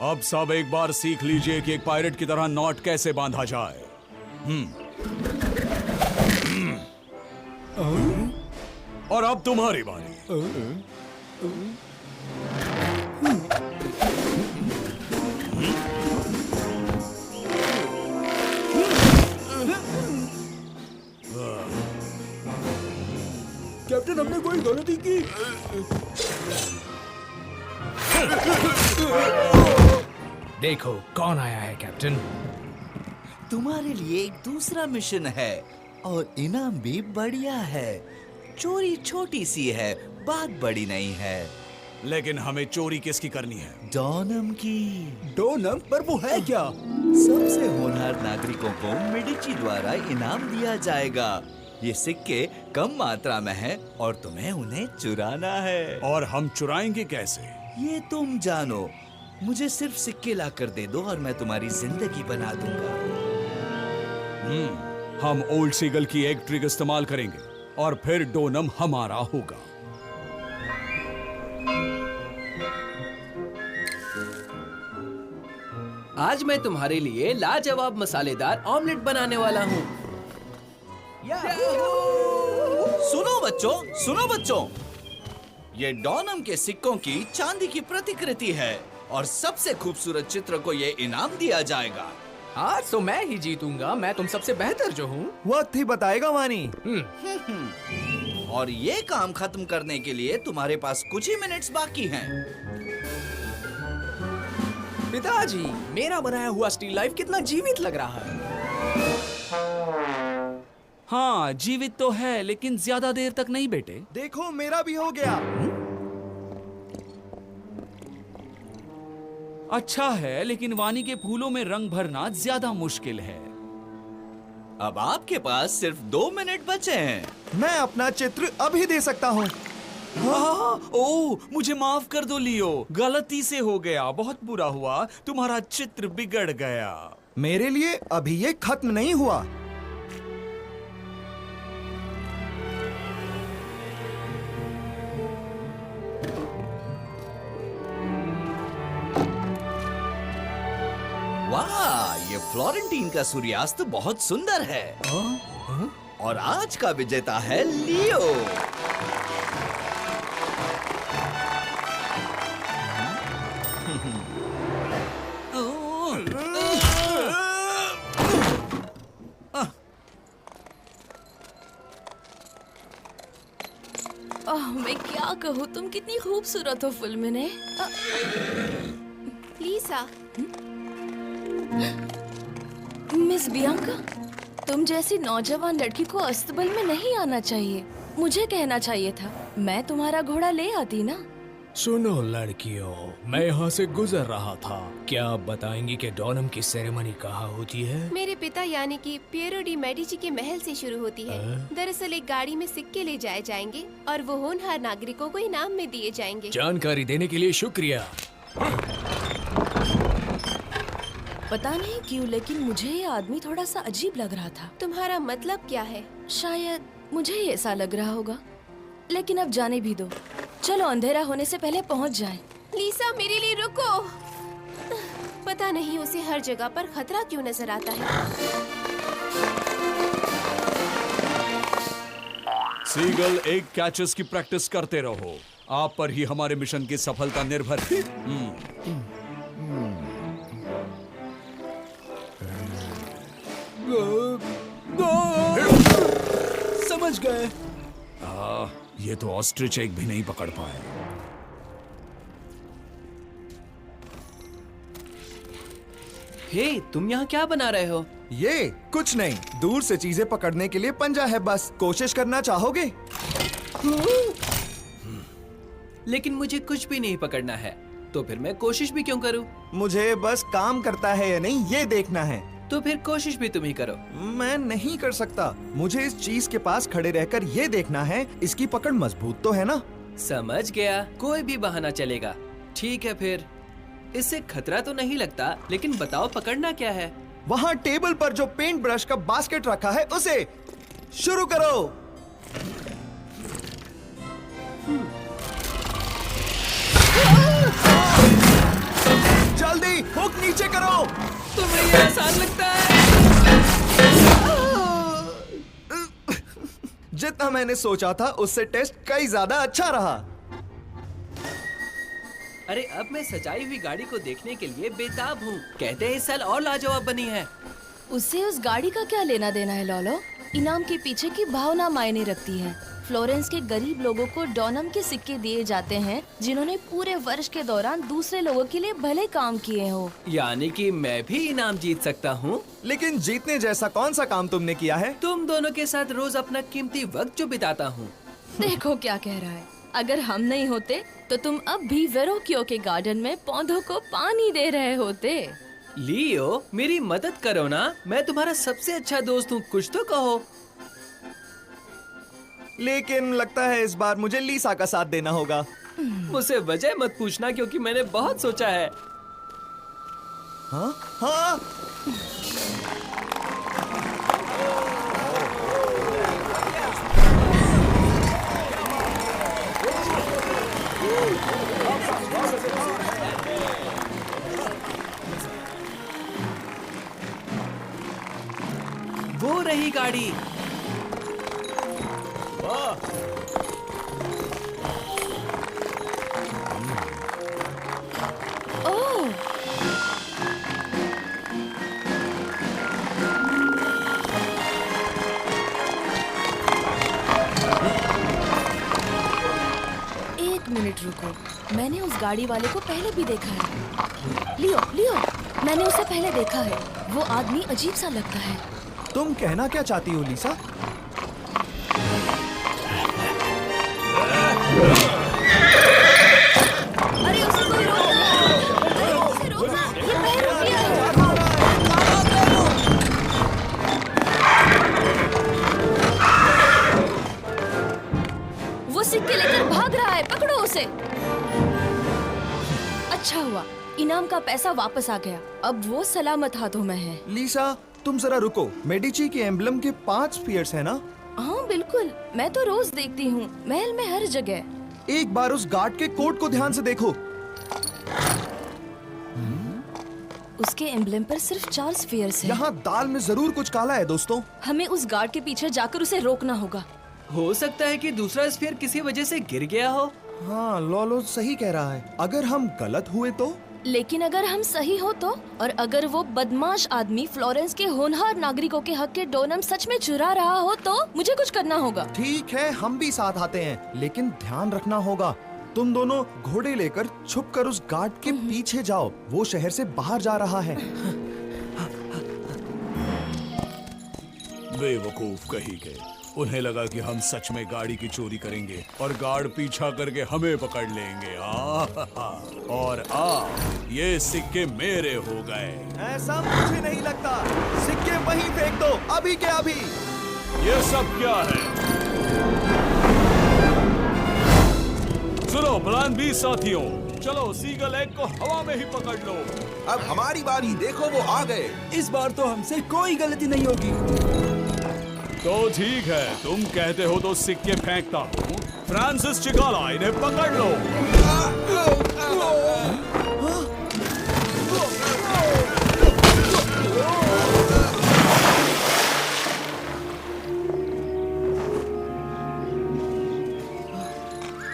अब सब एक बार सीख लीजिए कि एक पायरेट की तरह नॉट कैसे बांधा जाए। और अब तुम्हारी बारी। कैप्टन, हमने कोई गलती की? देखो कौन आया है कैप्टन। तुम्हारे लिए एक दूसरा मिशन है और इनाम भी बढ़िया है। चोरी छोटी सी है, बात बड़ी नहीं है। लेकिन हमें चोरी किसकी करनी है? डॉनम की। डोनम? पर वो है क्या? सबसे होनहार नागरिकों को मेडिची द्वारा इनाम दिया जाएगा। ये सिक्के कम मात्रा में हैं और तुम्हें उन्हें चुराना है। और हम चुराएंगे कैसे? ये तुम जानो। मुझे सिर्फ सिक्के लाकर दे दो और मैं तुम्हारी जिंदगी बना दूंगा। हम ओल्ड सीगल की एक ट्रिक इस्तेमाल करेंगे और फिर डोनम हमारा होगा। आज मैं तुम्हारे लिए लाजवाब मसालेदार ऑमलेट बनाने वाला हूँ। सुनो बच्चों, ये डॉनम के सिक्कों की चांदी की प्रतिकृति है और सबसे खूबसूरत चित्र को ये इनाम दिया जाएगा। आज तो मैं ही जीतूंगा। मैं तुम सबसे बेहतर जो हूँ। वक्त ही बताएगा वानी। और ये काम खत्म करने के लिए तुम्हारे पास कुछ ही मिनट्स बाकी हैं। पिताजी, मेरा बनाया हुआ स्टील लाइफ कितना जीवित लग रहा है। हाँ, जीवित तो है, लेकिन ज्यादा देर तक नहीं बेटे। देखो, मेरा भी हो गया। अच्छा है, लेकिन वानी के फूलों में रंग भरना ज्यादा मुश्किल है। अब आपके पास सिर्फ 2 मिनट बचे हैं। मैं अपना चित्र अभी दे सकता हूँ। ओह, मुझे माफ कर दो लियो, गलती से हो गया। बहुत बुरा हुआ, तुम्हारा चित्र बिगड़ गया। मेरे लिए अभी ये खत्म नहीं हुआ। वाह, ये फ्लोरेंटीन का सूर्यास्त बहुत सुंदर है। और आज का विजेता है लियो। मैं क्या कहूँ, तुम कितनी खूबसूरत हो फिल्म में। लीसा, मिस बियांका, तुम जैसी नौजवान लड़की को अस्तबल में नहीं आना चाहिए। मुझे कहना चाहिए था, मैं तुम्हारा घोड़ा ले आती ना। सुनो लड़कियों, मैं यहाँ से गुजर रहा था। क्या आप बताएंगी कि डॉनम की सेरेमनी कहाँ होती है? मेरे पिता यानी कि पियरो डी मेडिची के महल से शुरू होती है। दरअसल एक गाड़ी में सिक्के ले जाए जाएंगे और वो होनहार नागरिकों को इनाम में दिए जाएंगे। जानकारी देने के लिए शुक्रिया। पता नहीं क्यों, लेकिन मुझे ये आदमी थोड़ा सा अजीब लग रहा था। तुम्हारा मतलब क्या है? शायद मुझे ही ऐसा लग रहा होगा, लेकिन अब जाने भी दो। चलो अंधेरा होने से पहले पहुंच जाएं। लीसा, मेरे लिए रुको। पता नहीं उसे हर जगह पर खतरा क्यों नजर आता है। सीगल, एक कैचेस की प्रैक्टिस करते रहो। आप पर ही हमारे मिशन की सफलता निर्भर है। समझ गए। ये तो ऑस्ट्रिच एक भी नहीं पकड़ पाए। हे, तुम यहाँ क्या बना रहे हो? ये कुछ नहीं, दूर से चीजें पकड़ने के लिए पंजा है बस। कोशिश करना चाहोगे? लेकिन मुझे कुछ भी नहीं पकड़ना है, तो फिर मैं कोशिश भी क्यों करूं? मुझे बस काम करता है या नहीं ये देखना है। तो फिर कोशिश भी तुम ही करो। मैं नहीं कर सकता। मुझे इस चीज के पास खड़े रहकर ये देखना है, इसकी पकड़ मजबूत तो है ना? समझ गया, कोई भी बहाना चलेगा। ठीक है फिर, इससे खतरा तो नहीं लगता, लेकिन बताओ पकड़ना क्या है? वहाँ टेबल पर जो पेंट ब्रश का बास्केट रखा है उसे शुरू करो। जल्दी हुक नीचे करो। तुम्हें ये आसान लगता है? जितना मैंने सोचा था उससे टेस्ट कई ज्यादा अच्छा रहा। अरे अब मैं सजाई हुई गाड़ी को देखने के लिए बेताब हूँ। कहते हैं इस साल और लाजवाब बनी है। उससे उस गाड़ी का क्या लेना देना है लॉलो? इनाम के पीछे की भावना मायने रखती है। फ्लोरेंस के गरीब लोगों को डॉनम के सिक्के दिए जाते हैं जिन्होंने पूरे वर्ष के दौरान दूसरे लोगों के लिए भले काम किए हो। यानी कि मैं भी इनाम जीत सकता हूँ। लेकिन जीतने जैसा कौन सा काम तुमने किया है? तुम दोनों के साथ रोज अपना कीमती वक्त जो बिताता हूँ। देखो क्या कह रहा है। अगर हम नहीं होते तो तुम अब भी वेरोकियो के गार्डन में पौधों को पानी दे रहे होते। लियो, मेरी मदद करो ना। मैं तुम्हारा सबसे अच्छा दोस्त हूँ, कुछ तो कहो। लेकिन लगता है इस बार मुझे लीसा का साथ देना होगा। मुझसे वजह मत पूछना क्योंकि मैंने बहुत सोचा है। हाँ हाँ। वो रही गाड़ी। ओह, एक मिनट रुको। मैंने उस गाड़ी वाले को पहले भी देखा है। लियो, लियो, मैंने उसे पहले देखा है। वो आदमी अजीब सा लगता है। तुम कहना क्या चाहती हो लीसा? अरे उसे कोई रोका! अरे उसे रोका! ये पैर रुक गया है। वो सिक्के लेकर भाग रहा है, पकड़ो उसे। अच्छा हुआ, इनाम का पैसा वापस आ गया। अब वो सलामत हाथों में है। लीसा तुम जरा रुको। मेडिची के एम्बलम के 5 स्फीयर्स है ना? हाँ बिल्कुल, मैं तो रोज देखती हूँ, महल में हर जगह। एक बार उस गार्ड के कोट को ध्यान से देखो। उसके एम्बलम पर सिर्फ 4 स्फीयर्स हैं। यहाँ दाल में जरूर कुछ काला है दोस्तों। हमें उस गार्ड के पीछे जाकर उसे रोकना होगा। हो सकता है कि दूसरा स्फीयर किसी वजह से गिर गया हो। हाँ, लॉलो सही कह रहा है। अगर हम गलत हुए तो? लेकिन अगर हम सही हो तो, और अगर वो बदमाश आदमी फ्लोरेंस के होनहार नागरिकों के हक के डोनम सच में चुरा रहा हो तो मुझे कुछ करना होगा। ठीक है, हम भी साथ आते हैं, लेकिन ध्यान रखना होगा। तुम दोनों घोड़े लेकर छुपकर उस गार्ड के पीछे जाओ। वो शहर से बाहर जा रहा है। बेवकूफ कहीं के। उन्हें लगा कि हम सच में गाड़ी की चोरी करेंगे और गार्ड पीछा करके हमें पकड़ लेंगे। और ये सिक्के मेरे हो गए। ऐसा मुझे नहीं लगता। सिक्के वहीं फेंक दो, अभी के अभी। ये सब क्या है? सुनो प्लान बी साथियों, चलो सीगल एग को हवा में ही पकड़ लो। अब हमारी बारी, देखो वो आ गए। इस बार तो हमसे कोई गलती नहीं होगी। तो ठीक है, तुम कहते हो तो सिक्के फेंकता हूँ। फ्रांसिस चिकाला, इन्हें पकड़ लो।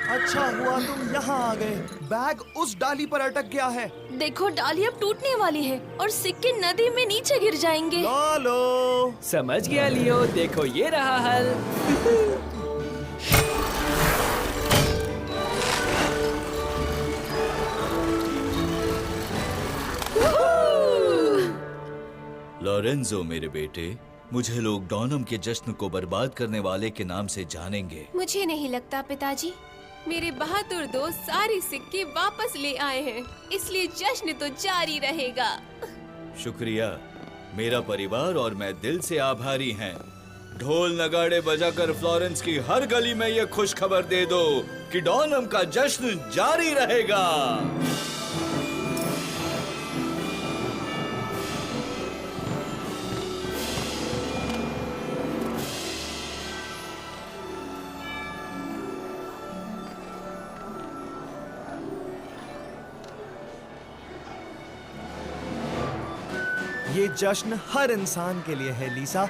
अच्छा हुआ तुम यहाँ आ गए। बैग उस डाली पर अटक गया है। देखो डाली अब टूटने वाली है और सिक्के नदी में नीचे गिर जाएंगे। लॉलो, समझ गया लियो, देखो ये रहा हल। लोरेंजो मेरे बेटे, मुझे लोग डॉनम के जश्न को बर्बाद करने वाले के नाम से जानेंगे। मुझे नहीं लगता पिताजी। मेरे बहादुर दोस्त सारे सिक्के वापस ले आए हैं, इसलिए जश्न तो जारी रहेगा। शुक्रिया, मेरा परिवार और मैं दिल से आभारी हैं। ढोल नगाड़े बजाकर फ्लोरेंस की हर गली में ये खुश खबर दे दो कि डॉनम का जश्न जारी रहेगा। ये जश्न हर इंसान के लिए है लीसा।